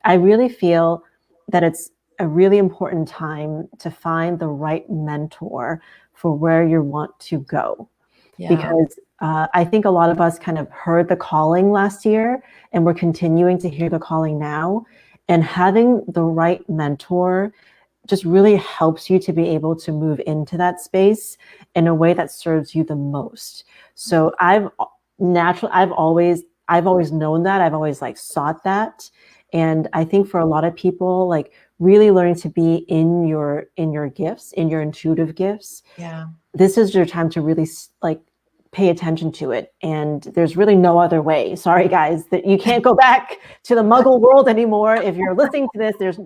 I really feel that it's a really important time to find the right mentor for where you want to go. Yeah. Because I think a lot of us kind of heard the calling last year, and we're continuing to hear the calling now. And having the right mentor just really helps you to be able to move into that space in a way that serves you the most. So I've natural. I've always known that. I've always like sought that. And I think for a lot of people, like really learning to be in your gifts, in your intuitive gifts. Yeah. This is your time to really like pay attention to it. And there's really no other way. Sorry, guys, that you can't go back to the Muggle world anymore. If you're listening to this, there's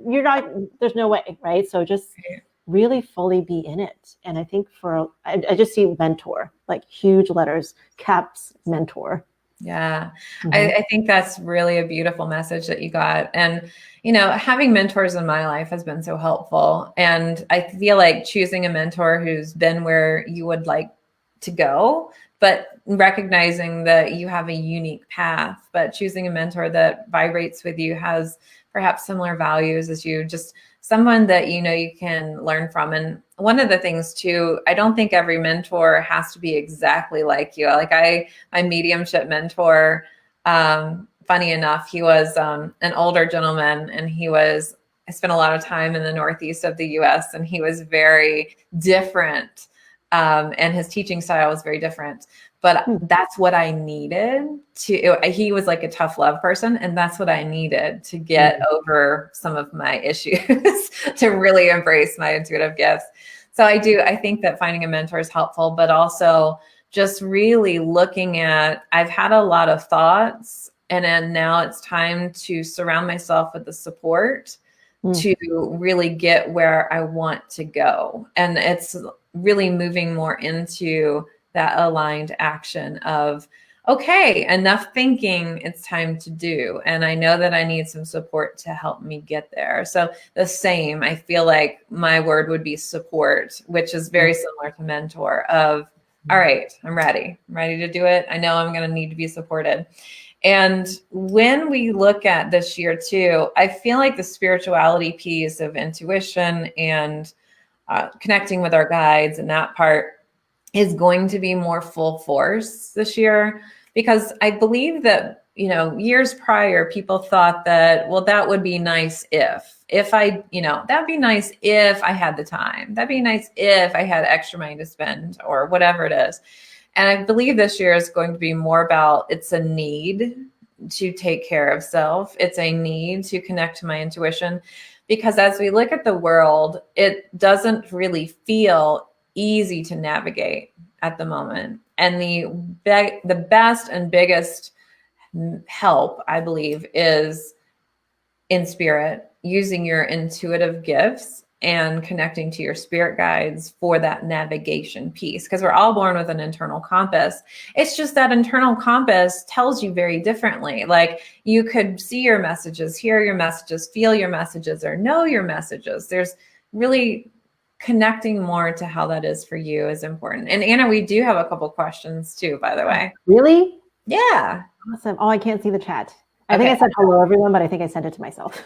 no way, right? So just really fully be in it. And I think I just see mentor, like huge letters, caps, mentor. Yeah, I think that's really a beautiful message that you got. And, you know, having mentors in my life has been so helpful. And I feel like choosing a mentor who's been where you would like to go, but recognizing that you have a unique path, but choosing a mentor that vibrates with you, has perhaps similar values as you, just someone that you know you can learn from. And one of the things too, I don't think every mentor has to be exactly like you. Like my mediumship mentor, funny enough, he was an older gentleman, and I spent a lot of time in the Northeast of the US, and he was very different. And his teaching style was very different. But that's what I needed he was like a tough love person. And that's what I needed to get over some of my issues, to really embrace my intuitive gifts. So I think that finding a mentor is helpful, but also just really looking at, I've had a lot of thoughts, and then now it's time to surround myself with the support to really get where I want to go. And it's really moving more into that aligned action of, okay, enough thinking, it's time to do. And I know that I need some support to help me get there. So the same, I feel like my word would be support, which is very similar to mentor of, all right, I'm ready to do it. I know I'm going to need to be supported. And when we look at this year too, I feel like the spirituality piece of intuition and connecting with our guides and that part is going to be more full force this year, because I believe that, you know, years prior, people thought that, well, that would be nice if I, you know, that'd be nice if I had the time. That'd be nice if I had extra money to spend, or whatever it is. And I believe this year is going to be more about, it's a need to take care of self. It's a need to connect to my intuition, because as we look at the world, it doesn't really feel easy to navigate at the moment. And the best and biggest help, I believe, is in spirit, using your intuitive gifts and connecting to your spirit guides for that navigation piece. Because we're all born with an internal compass. It's just that internal compass tells you very differently. Like, you could see your messages, hear your messages, feel your messages, or know your messages. There's really connecting more to how that is for you is important. And Anna, we do have a couple questions too, by the way. Really? Yeah. Awesome. Oh, I can't see the chat. I think I said hello, everyone, but I think I sent it to myself.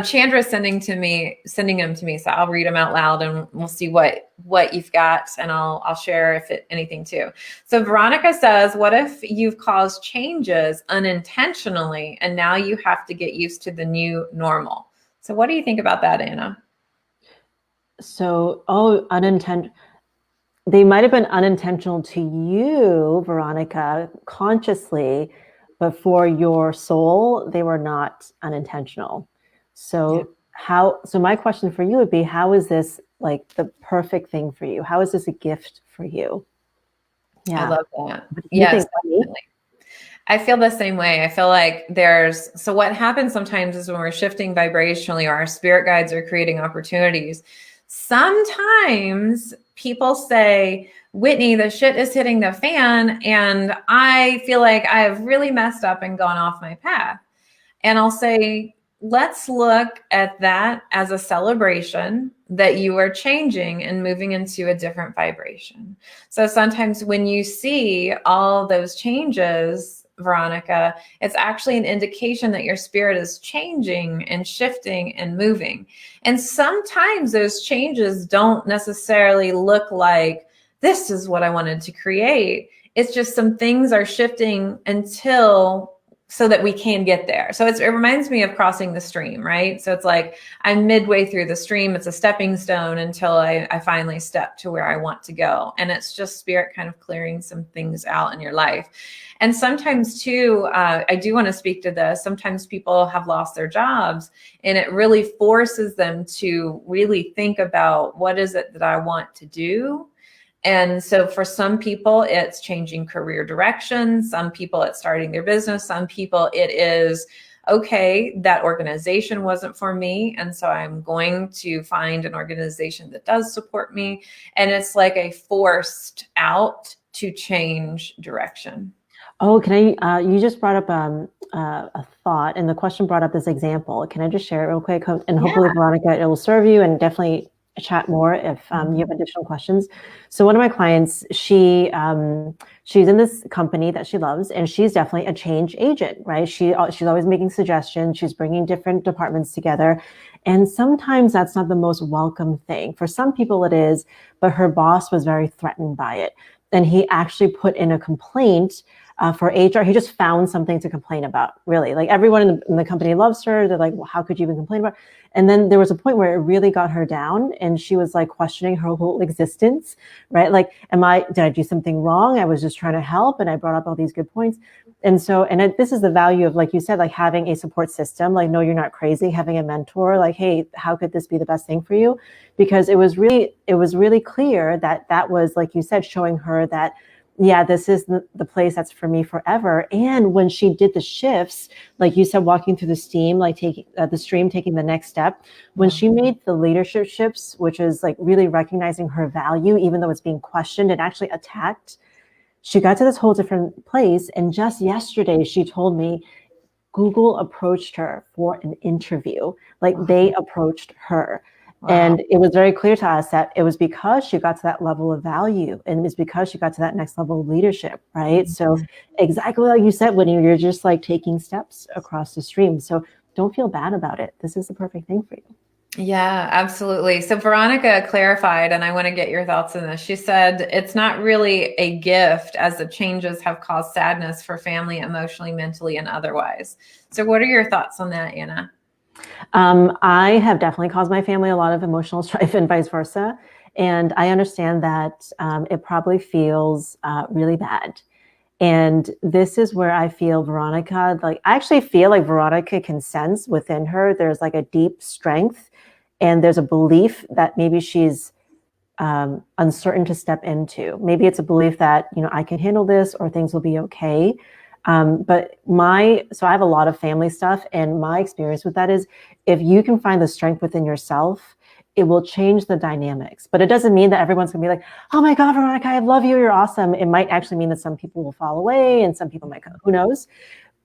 Chandra's sending them to me. So I'll read them out loud, and we'll see what you've got. And I'll share anything too. So Veronica says, what if you've caused changes unintentionally, and now you have to get used to the new normal? So what do you think about that, Anna? So, they might have been unintentional to you, Veronica, consciously, but for your soul, they were not unintentional. So so my question for you would be, how is this like the perfect thing for you? How is this a gift for you? Yeah. I love that. Yes, definitely. I feel the same way. I feel like so what happens sometimes is when we're shifting vibrationally, or our spirit guides are creating opportunities, sometimes people say, Whitney, the shit is hitting the fan, and I feel like I have really messed up and gone off my path. And I'll say, let's look at that as a celebration that you are changing and moving into a different vibration. So sometimes when you see all those changes, Veronica, it's actually an indication that your spirit is changing and shifting and moving. And sometimes those changes don't necessarily look like, this is what I wanted to create. It's just some things are shifting until so that we can get there. So it reminds me of crossing the stream, right? So it's like I'm midway through the stream. It's a stepping stone until I finally step to where I want to go. And it's just spirit kind of clearing some things out in your life. And sometimes too, I do want to speak to this. Sometimes people have lost their jobs, and it really forces them to really think about, what is it that I want to do? And so for some people, it's changing career direction. Some people, it's starting their business. Some people, it is, okay, that organization wasn't for me, and so I'm going to find an organization that does support me. And it's like a forced out to change direction. Oh, can I, you just brought up a thought, and the question brought up this example. Can I just share it real quick? And hopefully, Veronica, it will serve you, and definitely chat more if you have additional questions. So one of my clients, she's in this company that she loves, and she's definitely a change agent, right? She's always making suggestions. She's bringing different departments together. And sometimes that's not the most welcome thing. For some people it is, but her boss was very threatened by it. And he actually put in a complaint for HR. He just found something to complain about, really. Like everyone in the company loves her. They're like, well, how could you even complain about it? And then there was a point where it really got her down, and she was like questioning her whole existence, right? Like, did I do something wrong? I was just trying to help, and I brought up all these good points. And so, this is the value of, like you said, like having a support system, like, no, you're not crazy, having a mentor, like, hey, how could this be the best thing for you? Because it was really clear that was, like you said, showing her that, yeah, this is the place that's for me forever. And when she did the shifts, like you said, walking through the steam, like taking the stream, taking the next step, when she made the leadership shifts, which is like really recognizing her value, even though it's being questioned and actually attacked, she got to this whole different place. And just yesterday, she told me Google approached her for an interview. Like they approached her. Wow. And it was very clear to us that it was because she got to that level of value, and it's because she got to that next level of leadership, right? Mm-hmm. So exactly like you said, when you're just like taking steps across the stream. So don't feel bad about it. This is the perfect thing for you. Yeah, absolutely. So Veronica clarified, and I want to get your thoughts on this. She said, it's not really a gift, as the changes have caused sadness for family, emotionally, mentally, and otherwise. So what are your thoughts on that, Anna? I have definitely caused my family a lot of emotional strife and vice versa. And I understand that it probably feels really bad. And this is where I feel Veronica, I actually feel like Veronica can sense within her, there's like a deep strength, and there's a belief that maybe she's uncertain to step into. Maybe it's a belief that, I can handle this, or things will be okay. So I have a lot of family stuff, and my experience with that is, if you can find the strength within yourself, it will change the dynamics. But it doesn't mean that everyone's gonna be like, oh my God, Veronica, I love you, you're awesome. It might actually mean that some people will fall away, and some people might, who knows?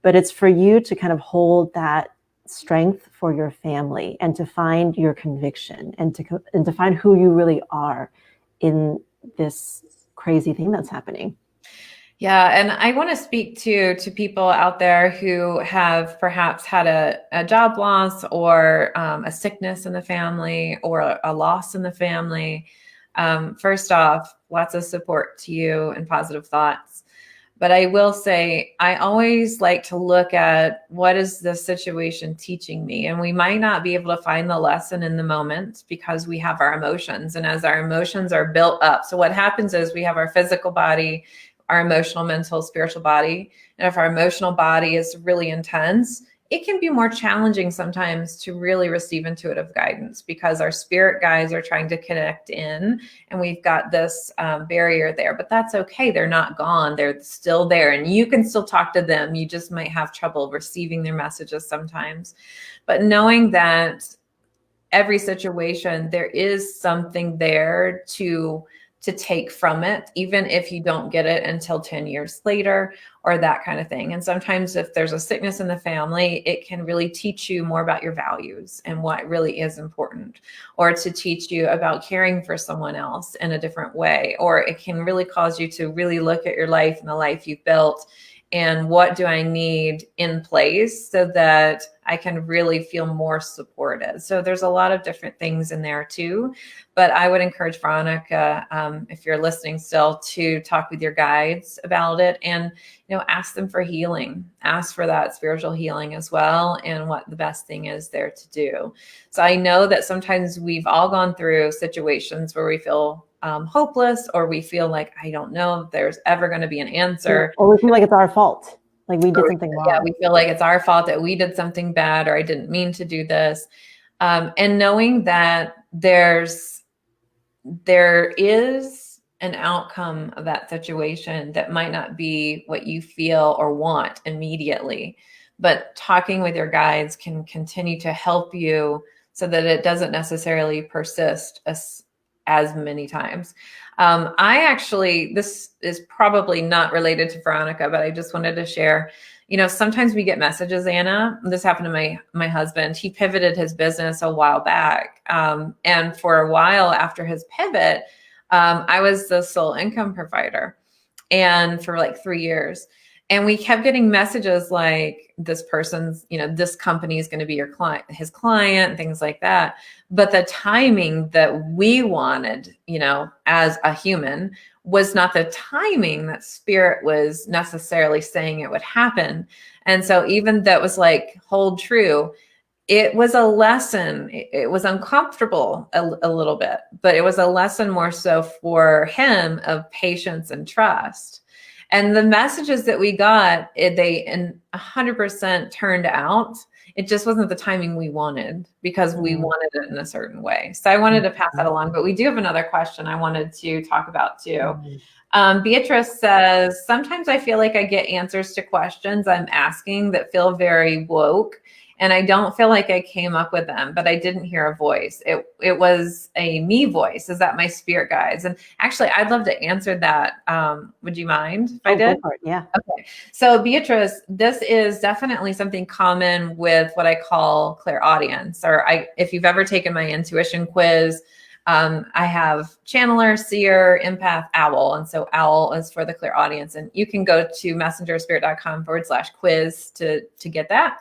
But it's for you to kind of hold that strength for your family, and to find your conviction, and to find who you really are in this crazy thing that's happening. Yeah. And I want to speak to people out there who have perhaps had a job loss, or a sickness in the family, or a loss in the family. First off, lots of support to you and positive thoughts. But I will say, I always like to look at, what is this situation teaching me? And we might not be able to find the lesson in the moment, because we have our emotions. And as our emotions are built up, so what happens is, we have our physical body, our emotional, mental, spiritual body. And if our emotional body is really intense, it can be more challenging sometimes to really receive intuitive guidance, because our spirit guides are trying to connect in, and we've got this barrier there. But that's okay. They're not gone. They're still there, and you can still talk to them. You just might have trouble receiving their messages sometimes. But knowing that every situation, there is something there to take from it, even if you don't get it until 10 years later, or that kind of thing. And sometimes if there's a sickness in the family, it can really teach you more about your values and what really is important, or to teach you about caring for someone else in a different way. Or it can really cause you to really look at your life and the life you've built, and what do I need in place so that I can really feel more supported. So there's a lot of different things in there too. But I would encourage Veronica, if you're listening still, to talk with your guides about it, and ask them for healing, ask for that spiritual healing as well, and what the best thing is there to do. So I know that sometimes we've all gone through situations where we feel hopeless, or we feel like, I don't know if there's ever going to be an answer. Or we feel like it's our fault. Like we did something wrong. Yeah, we feel like it's our fault that we did something bad, or I didn't mean to do this. And knowing that there is an outcome of that situation that might not be what you feel or want immediately, but talking with your guides can continue to help you so that it doesn't necessarily persist as many times. This is probably not related to Veronica, but I just wanted to share, sometimes we get messages, Anna. This happened to my husband. He pivoted his business a while back. And for a while after his pivot, I was the sole income provider, and for like 3 years. And we kept getting messages like, this person's, this company is going to be his client, things like that. But the timing that we wanted, as a human, was not the timing that spirit was necessarily saying it would happen. And so even though it was like, hold true, it was a lesson. It was uncomfortable a little bit, but it was a lesson more so for him of patience and trust. And the messages that we got, they 100% turned out. It just wasn't the timing we wanted, because we wanted it in a certain way. So I wanted to pass that along. But we do have another question I wanted to talk about too. Beatrice says, sometimes I feel like I get answers to questions I'm asking that feel very woke, and I don't feel like I came up with them, but I didn't hear a voice. It was a me voice. Is that my spirit guides? And actually, I'd love to answer that. Would you mind if I did? Go for it. Yeah. Okay. So Beatrice, this is definitely something common with what I call clairaudience, or if you've ever taken my intuition quiz, I have channeler, seer, empath, owl. And so owl is for the clairaudience, and you can go to messengerspirit.com/quiz to get that.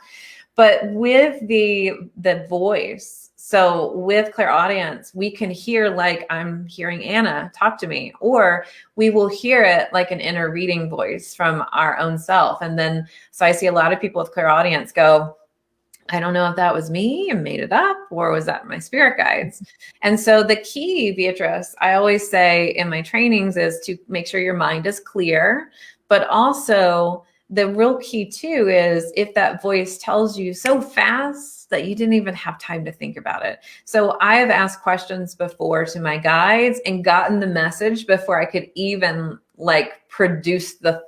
But with the voice, so with clairaudience, we can hear like I'm hearing Anna talk to me, or we will hear it like an inner reading voice from our own self. And then, so I see a lot of people with clairaudience go, I don't know if that was me and made it up, or was that my spirit guides? And so the key, Beatrice, I always say in my trainings, is to make sure your mind is clear, but also the real key too is if that voice tells you so fast that you didn't even have time to think about it. So I've asked questions before to my guides and gotten the message before I could even like produce the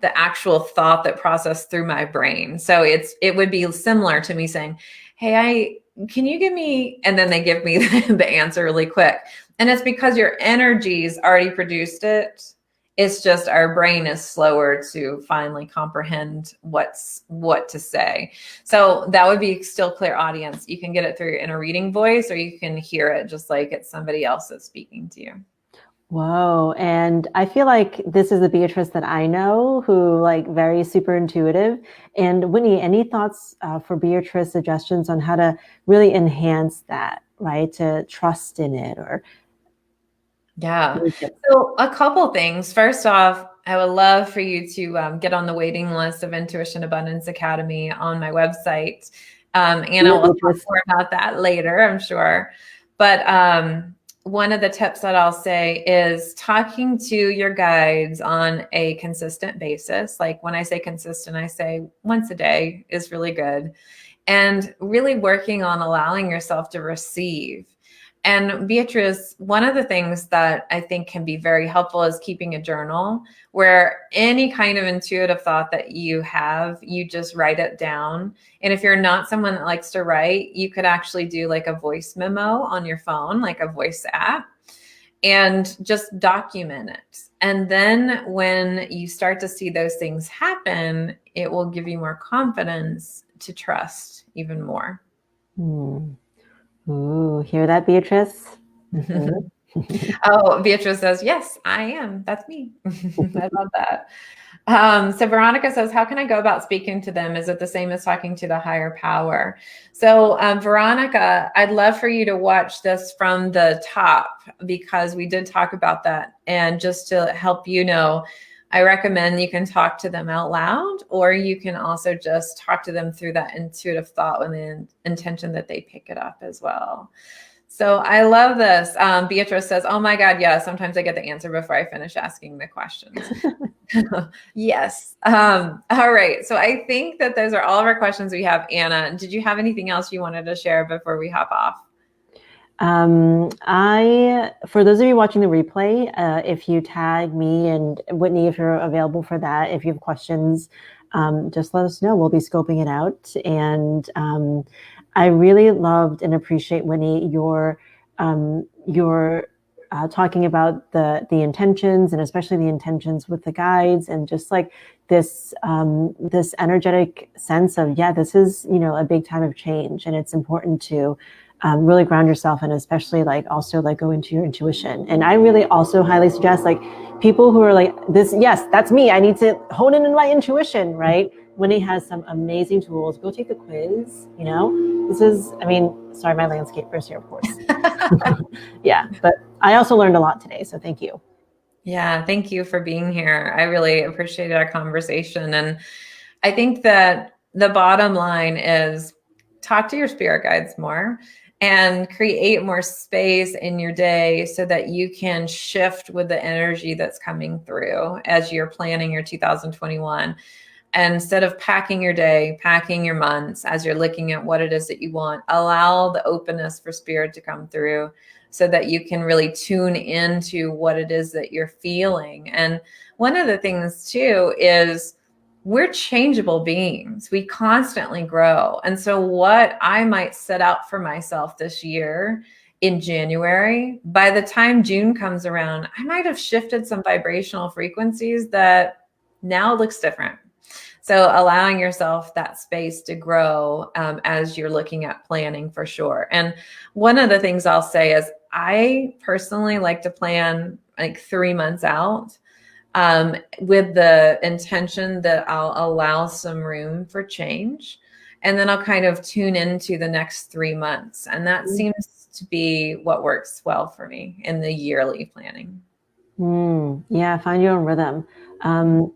actual thought that processed through my brain. So it would be similar to me saying, hey, can you give me, and then they give me the answer really quick. And it's because your energy's already produced it. It's just our brain is slower to finally comprehend what to say. So that would be still clairaudience. You can get it through your inner reading voice, or you can hear it just like it's somebody else that's speaking to you. Whoa. And I feel like this is the Beatrice that I know, who like very super intuitive. And Whitney, any thoughts for Beatrice, suggestions on how to really enhance that, right? To trust in it, or yeah. So a couple things. First off, I would love for you to get on the waiting list of Intuition Abundance Academy on my website. Anna will talk more about that later, I'm sure. But one of the tips that I'll say is talking to your guides on a consistent basis. Like when I say consistent, I say once a day is really good. And really working on allowing yourself to receive. And Beatrice, one of the things that I think can be very helpful is keeping a journal where any kind of intuitive thought that you have, you just write it down. And if you're not someone that likes to write, you could actually do like a voice memo on your phone, like a voice app, and just document it. And then when you start to see those things happen, it will give you more confidence to trust even more. Ooh, hear that, Beatrice? Oh, Beatrice says, yes, I am. That's me. I love that. So Veronica says, how can I go about speaking to them? Is it the same as talking to the higher power? So Veronica, I'd love for you to watch this from the top, because we did talk about that. And just to help you know, I recommend you can talk to them out loud, or you can also just talk to them through that intuitive thought with the intention that they pick it up as well. So I love this. Beatrice says, oh my God, yeah, sometimes I get the answer before I finish asking the questions. Yes. All right. So I think that those are all of our questions we have. Anna, did you have anything else you wanted to share before we hop off? For those of you watching the replay, if you tag me and Whitney, if you're available for that, if you have questions, just let us know. We'll be scoping it out. And I really loved and appreciate, Whitney, your talking about the intentions, and especially the intentions with the guides, and just like this this energetic sense of, yeah, this is, you know, a big time of change, and it's important to really ground yourself, and especially like also like go into your intuition. And I really also highly suggest like people who are like this, yes, that's me, I need to hone in my intuition, right? Winnie has some amazing tools. Go take the quiz, you know. This is, I mean, sorry, my landscaper's here, of course. Yeah, but I also learned a lot today, so thank you. Yeah, thank you for being here. I really appreciated our conversation. And I think that the bottom line is talk to your spirit guides more and create more space in your day so that you can shift with the energy that's coming through as you're planning your 2021. And instead of packing your day, packing your months, as you're looking at what it is that you want, allow the openness for spirit to come through so that you can really tune into what it is that you're feeling. And one of the things too is we're changeable beings. We constantly grow. And so what I might set out for myself this year in January, by the time June comes around, I might have shifted some vibrational frequencies that now looks different. So allowing yourself that space to grow as you're looking at planning, for sure. And one of the things I'll say is I personally like to plan like 3 months out, with the intention that I'll allow some room for change. And then I'll kind of tune into the next 3 months. And that seems to be what works well for me in the yearly planning. Yeah, find your own rhythm. I'm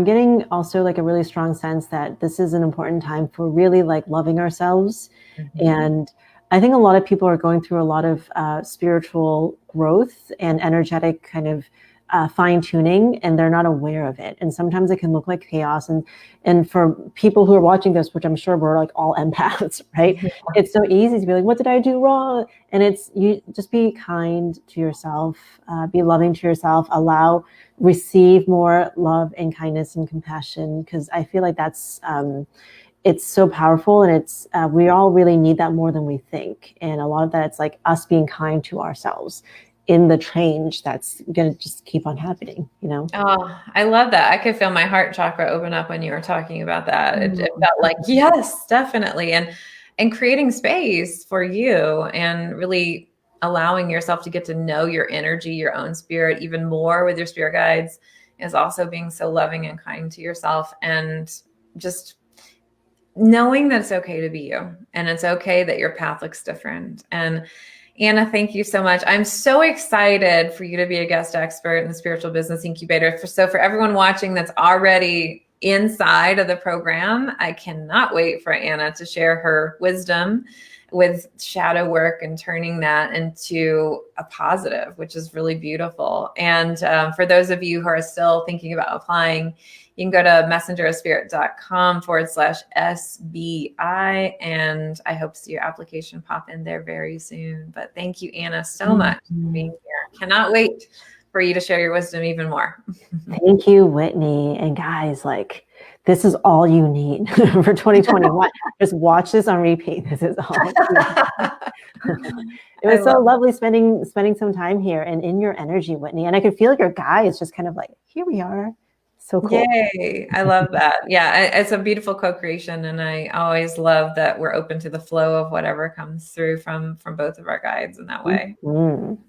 getting also like a really strong sense that this is an important time for really like loving ourselves. Mm-hmm. And I think a lot of people are going through a lot of spiritual growth and energetic kind of fine tuning, and they're not aware of it. And sometimes it can look like chaos. And for people who are watching this, which I'm sure we're like all empaths, right? Yeah. It's so easy to be like, what did I do wrong? And it's, you just be kind to yourself, be loving to yourself, receive more love and kindness and compassion. Cause I feel like that's, it's so powerful, and it's, we all really need that more than we think. And a lot of that, it's like us being kind to ourselves in the change that's going to just keep on happening, you know? Oh, I love that. I could feel my heart chakra open up when you were talking about that. It felt like, yes, definitely. And creating space for you and really allowing yourself to get to know your energy, your own spirit even more with your spirit guides, is also being so loving and kind to yourself, and just knowing that it's okay to be you, and it's okay that your path looks different. And Anna, thank you so much. I'm so excited for you to be a guest expert in the Spiritual Business Incubator. So for everyone watching that's already inside of the program, I cannot wait for Anna to share her wisdom with shadow work and turning that into a positive, which is really beautiful. And for those of you who are still thinking about applying, you can go to messengerofspirit.com/SBI, and I hope to see your application pop in there very soon. But thank you, Anna, so much for being here. Cannot wait for you to share your wisdom even more. Thank you, Whitney. And guys, like, this is all you need for 2021. Just watch this on repeat. This is all. It was so lovely spending some time here and in your energy, Whitney. And I could feel your guy is just kind of like, here we are. So cool. Yay. I love that. Yeah, it's a beautiful co-creation. And I always love that we're open to the flow of whatever comes through from both of our guides in that way. Mm-hmm.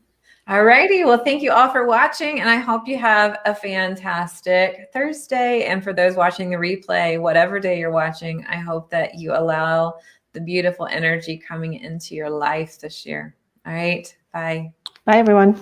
All righty. Well, thank you all for watching, and I hope you have a fantastic Thursday. And for those watching the replay, whatever day you're watching, I hope that you allow the beautiful energy coming into your life this year. All right. Bye. Bye, everyone.